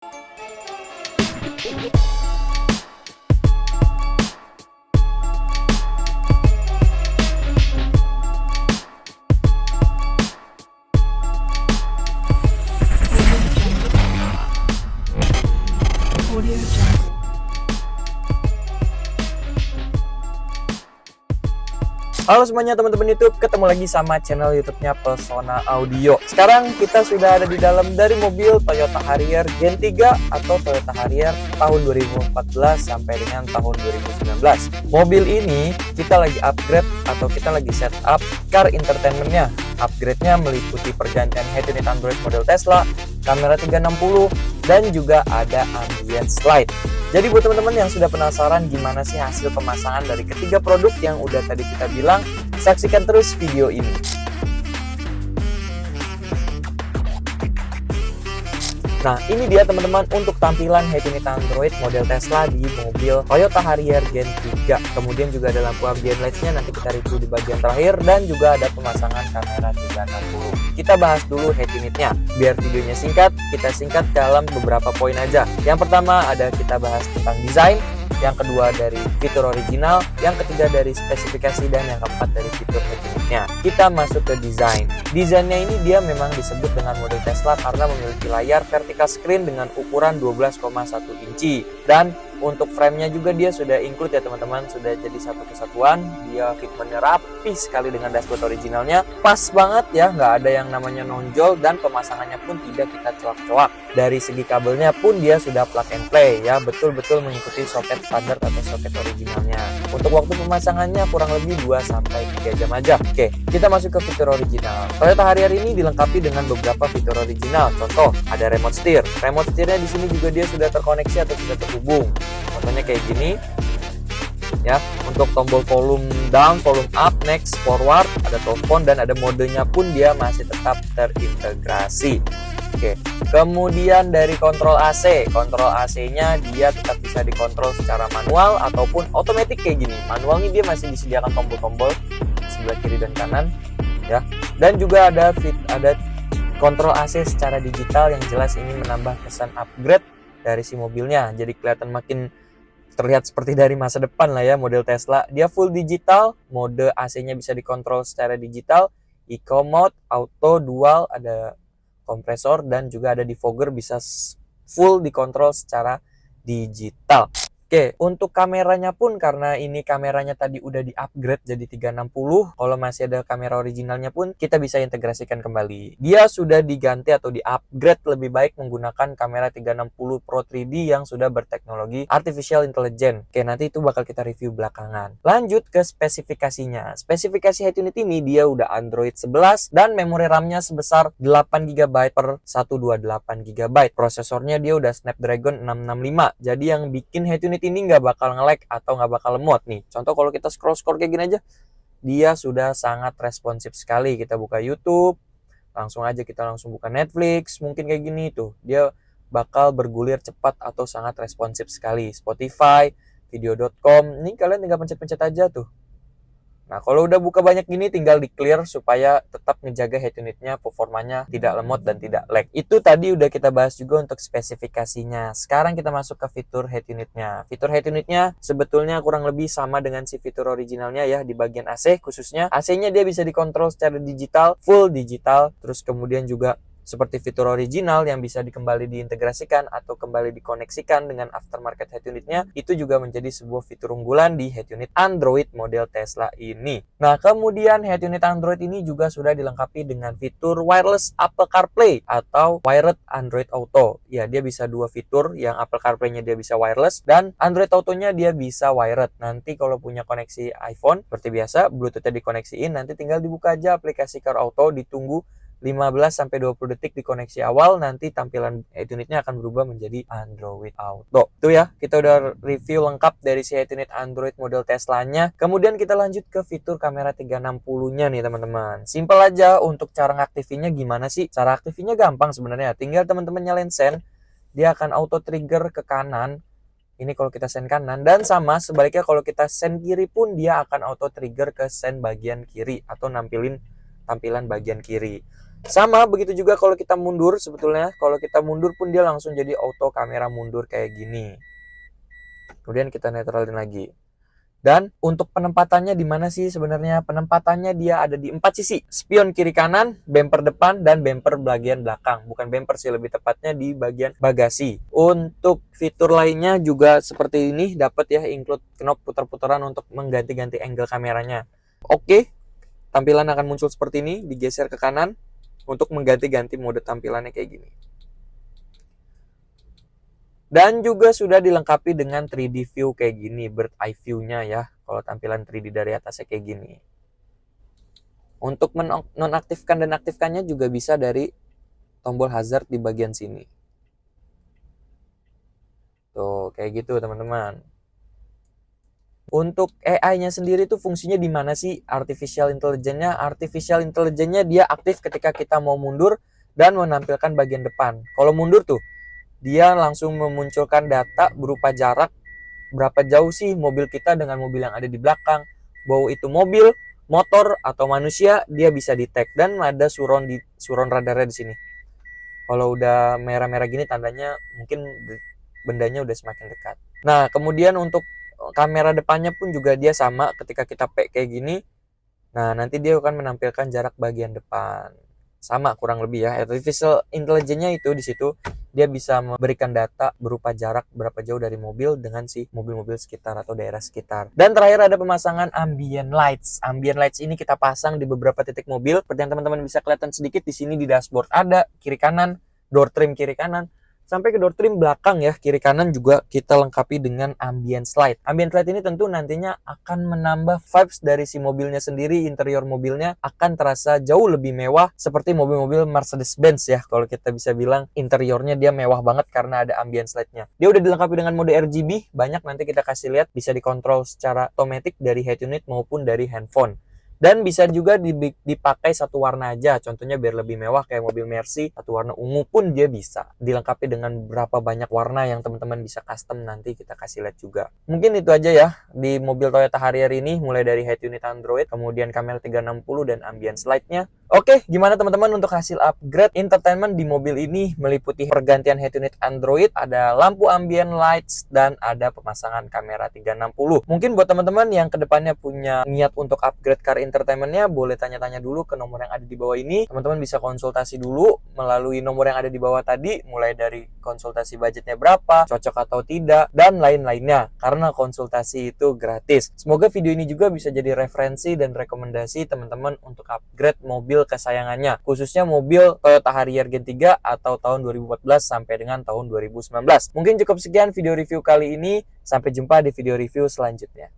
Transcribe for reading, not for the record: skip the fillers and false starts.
Audio Jungle. Halo semuanya teman-teman YouTube, ketemu lagi sama channel YouTube-nya Pesona Audio. Sekarang kita sudah ada di dalam dari mobil Toyota Harrier Gen 3 atau Toyota Harrier tahun 2014 sampai dengan tahun 2019. Mobil ini kita lagi upgrade atau kita lagi setup car entertainment-nya. Upgrade-nya meliputi pergantian head unit Android model Tesla, kamera 360, dan juga ada ambient light. Jadi buat teman-teman yang sudah penasaran gimana sih hasil pemasangan dari ketiga produk yang udah tadi kita bilang, saksikan terus video ini. Nah, ini dia teman-teman untuk tampilan head unit Android model Tesla di mobil Toyota Harrier Gen 3. Kemudian juga ada lampu ambient lights-nya, nanti kita review di bagian terakhir, dan juga ada pemasangan kamera 360. Kita bahas dulu head unitnya. Biar videonya singkat, kita singkat dalam beberapa poin aja. Yang pertama ada kita bahas tentang desain, yang kedua dari fitur original, yang ketiga dari spesifikasi, dan yang keempat dari fitur head unitnya. Kita masuk ke desain. Desainnya ini dia memang disebut dengan model Tesla karena memiliki layar vertical screen dengan ukuran 12,1 inci. Dan untuk frame-nya juga dia sudah include ya teman-teman, sudah jadi satu kesatuan. Dia fitmentnya rapi sekali dengan dashboard originalnya. Pas banget ya, nggak ada yang namanya nonjol, dan pemasangannya pun tidak kita coak-coak. Dari segi kabelnya pun dia sudah plug and play ya, betul-betul mengikuti soket standar atau soket originalnya. Untuk waktu pemasangannya kurang lebih 2-3 jam aja. Oke, kita masuk ke fitur original. Toyota Harrier ini dilengkapi dengan beberapa fitur original. Contoh, ada remote steer. Remote steernya di sini juga dia sudah terkoneksi atau sudah terhubung. Contohnya kayak gini. Ya, untuk tombol volume down, volume up, next, forward, ada telepon, dan ada modenya pun dia masih tetap terintegrasi. Oke, kemudian dari kontrol AC, kontrol AC-nya dia tetap bisa dikontrol secara manual ataupun otomatis kayak gini. Manual ini dia masih disediakan tombol-tombol sebelah kiri dan kanan, ya. Dan juga ada kontrol AC secara digital yang jelas ini menambah kesan upgrade dari si mobilnya. Jadi kelihatan makin terlihat seperti dari masa depan lah ya model Tesla. Dia full digital, mode AC-nya bisa dikontrol secara digital, eco mode, auto, dual, ada kompresor, dan juga ada defogger bisa full dikontrol secara digital. Oke, untuk kameranya pun karena ini kameranya tadi udah di-upgrade jadi 360, kalau masih ada kamera originalnya pun kita bisa integrasikan kembali. Dia sudah diganti atau di-upgrade lebih baik menggunakan kamera 360 Pro 3D yang sudah berteknologi Artificial Intelligence. Oke, nanti itu bakal kita review belakangan. Lanjut ke spesifikasinya. Spesifikasi head unit ini dia udah Android 11 dan memori RAM-nya sebesar 8GB per 128GB. Prosesornya dia udah Snapdragon 665. Jadi yang bikin head unit ini nggak bakal nge-lag atau nggak bakal lemot nih. Contoh kalau kita scroll kayak gini aja, dia sudah sangat responsif sekali. Kita buka YouTube, langsung aja kita langsung buka Netflix, mungkin kayak gini tuh. Dia bakal bergulir cepat atau sangat responsif sekali. Spotify, video.com, ini kalian tinggal pencet-pencet aja tuh. Nah, kalau udah buka banyak gini tinggal di clear supaya tetap ngejaga head unitnya performanya tidak lemot dan tidak lag. Itu tadi udah kita bahas juga untuk spesifikasinya. Sekarang kita masuk ke fitur head unitnya. Fitur head unitnya sebetulnya kurang lebih sama dengan si fitur originalnya ya di bagian AC khususnya. AC-nya dia bisa dikontrol secara digital, full digital, terus kemudian juga seperti fitur original yang bisa kembali diintegrasikan atau kembali dikoneksikan dengan aftermarket head unitnya, itu juga menjadi sebuah fitur unggulan di head unit Android model Tesla ini. Nah, kemudian head unit Android ini juga sudah dilengkapi dengan fitur wireless Apple CarPlay atau wired Android Auto. Ya, dia bisa dua fitur, yang Apple CarPlay-nya dia bisa wireless dan Android Auto-nya dia bisa wired. Nanti kalau punya koneksi iPhone, seperti biasa, Bluetooth-nya dikoneksiin, nanti tinggal dibuka aja aplikasi Car Auto, ditunggu 15-20 detik di koneksi awal, nanti tampilan head unitnya akan berubah menjadi Android Auto. Itu ya, kita udah review lengkap dari si head unit Android model Tesla-nya. Kemudian kita lanjut ke fitur kamera 360-nya nih teman-teman. Simple aja untuk cara ngaktifinnya gimana sih? Cara aktifinnya gampang sebenarnya. Tinggal teman-teman nyalain sen, dia akan auto trigger ke kanan. Ini kalau kita sen kanan, dan sama sebaliknya kalau kita sen kiri pun dia akan auto trigger ke sen bagian kiri atau nampilin tampilan bagian kiri. Sama begitu juga kalau kita mundur, sebetulnya kalau kita mundur pun dia langsung jadi auto kamera mundur kayak gini. Kemudian kita netralin lagi. Dan untuk penempatannya di mana sih sebenarnya? Penempatannya dia ada di 4 sisi. Spion kiri kanan, bumper depan, dan bumper bagian belakang. Bukan bumper sih, lebih tepatnya di bagian bagasi. Untuk fitur lainnya juga seperti ini, dapat ya include knob putar-putaran untuk mengganti-ganti angle kameranya. Oke, tampilan akan muncul seperti ini, digeser ke kanan untuk mengganti-ganti mode tampilannya kayak gini. Dan juga sudah dilengkapi dengan 3D view kayak gini, bird eye view-nya ya. Kalau tampilan 3D dari atasnya kayak gini. Untuk menonaktifkan dan aktifkannya juga bisa dari tombol hazard di bagian sini. Tuh, kayak gitu teman-teman. Untuk AI-nya sendiri tuh fungsinya di mana sih artificial intelligence-nya? Artificial intelligence-nya dia aktif ketika kita mau mundur dan menampilkan bagian depan. Kalau mundur tuh, dia langsung memunculkan data berupa jarak, berapa jauh sih mobil kita dengan mobil yang ada di belakang. Bahwa itu mobil, motor, atau manusia, dia bisa detect. Dan ada suron radarnya di sini. Kalau udah merah-merah gini tandanya mungkin bendanya udah semakin dekat. Nah, kemudian untuk kamera depannya pun juga dia sama ketika kita kayak gini. Nah, nanti dia akan menampilkan jarak bagian depan. Sama kurang lebih ya. Artificial intelligence-nya itu di situ dia bisa memberikan data berupa jarak berapa jauh dari mobil dengan si mobil-mobil sekitar atau daerah sekitar. Dan terakhir ada pemasangan ambient lights. Ambient lights ini kita pasang di beberapa titik mobil. Seperti yang teman-teman bisa kelihatan sedikit di sini di dashboard ada kiri kanan, door trim kiri kanan, sampai ke door trim belakang ya, kiri kanan juga kita lengkapi dengan ambient light. Ambient light ini tentu nantinya akan menambah vibes dari si mobilnya sendiri, interior mobilnya akan terasa jauh lebih mewah seperti mobil-mobil Mercedes-Benz ya. Kalau kita bisa bilang interiornya dia mewah banget karena ada ambient light-nya. Dia udah dilengkapi dengan mode RGB, banyak nanti kita kasih lihat bisa dikontrol secara otomatis dari head unit maupun dari handphone. Dan bisa juga dipakai satu warna aja, contohnya biar lebih mewah kayak mobil Mercy, satu warna ungu pun dia bisa. Dilengkapi dengan berapa banyak warna yang teman-teman bisa custom, nanti kita kasih lihat juga. Mungkin itu aja ya di mobil Toyota Harrier ini, mulai dari head unit Android, kemudian kamera 360 dan ambient light-nya. Oke, gimana teman-teman untuk hasil upgrade entertainment di mobil ini? Meliputi pergantian head unit Android, ada lampu ambient lights, dan ada pemasangan kamera 360. Mungkin buat teman-teman yang kedepannya punya niat untuk upgrade car entertainment-nya, boleh tanya-tanya dulu ke nomor yang ada di bawah ini. Teman-teman bisa konsultasi dulu melalui nomor yang ada di bawah tadi, mulai dari konsultasi budgetnya berapa, cocok atau tidak, dan lain-lainnya. Karena konsultasi itu gratis. Semoga video ini juga bisa jadi referensi dan rekomendasi teman-teman untuk upgrade mobil kesayangannya, khususnya mobil Toyota Harrier Gen 3 atau tahun 2014 sampai dengan tahun 2019. Mungkin cukup sekian video review kali ini. Sampai jumpa di video review selanjutnya.